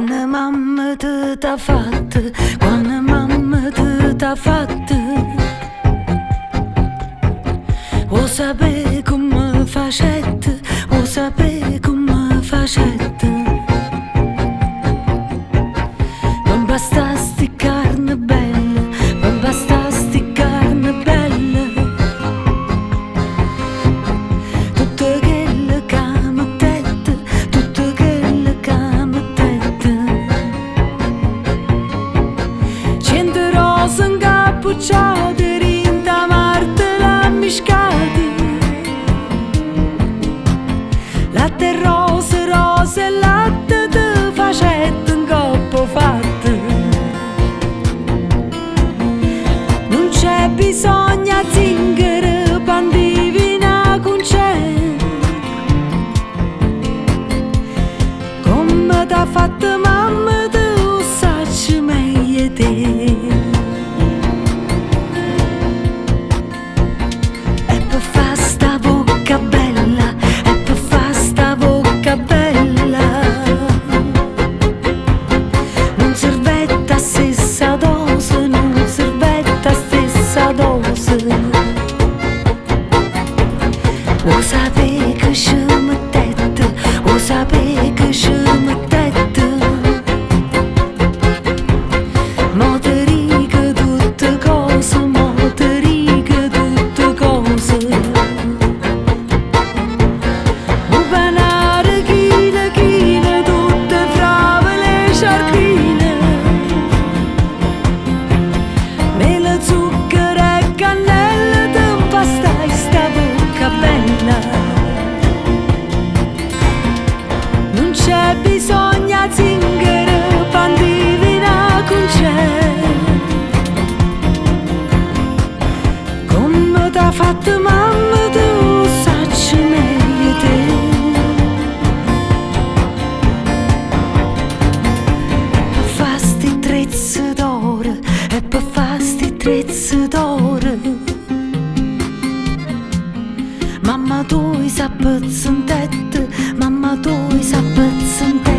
Quando mamma te t'ha fatto, quando mamma te t'ha fatto, o sapere come facette, o sapere come facette. Non basta sti carne bella, non basta sti carne bella. Tutte quelle che mi dette, tutte quelle che mi dette. 100 rose incappucciate, rinda martela miscati. Latte rose, rose e latte te facette un coppo fatto. Non c'è bisogno a zingare, pandivina con c'è. Come t'ha fatto mamma te lo sacci meglio te. E per fa sta bocca bella, e per fa sta bocca bella, non servetta stessa dose, non servetta stessa dose. O sapè che ci mettette, o sapè che ci mettette. Mo te riga tutte cose, mo te riga tutte cose. O panare chile, chile, tutte frave le sciarpine. Mele, zucchero e cannella, te impastai sta bocca bella. Non c'è bisogno a zingare, pandivina con c'è. Come t'ha fatto mamma te lo sacci meglio te. Per fa sti trezzi d'oro, e per fa sti trezzi d'oro. Mamma tu i sapezzi in tette, mamma tu i sapezzi in tette.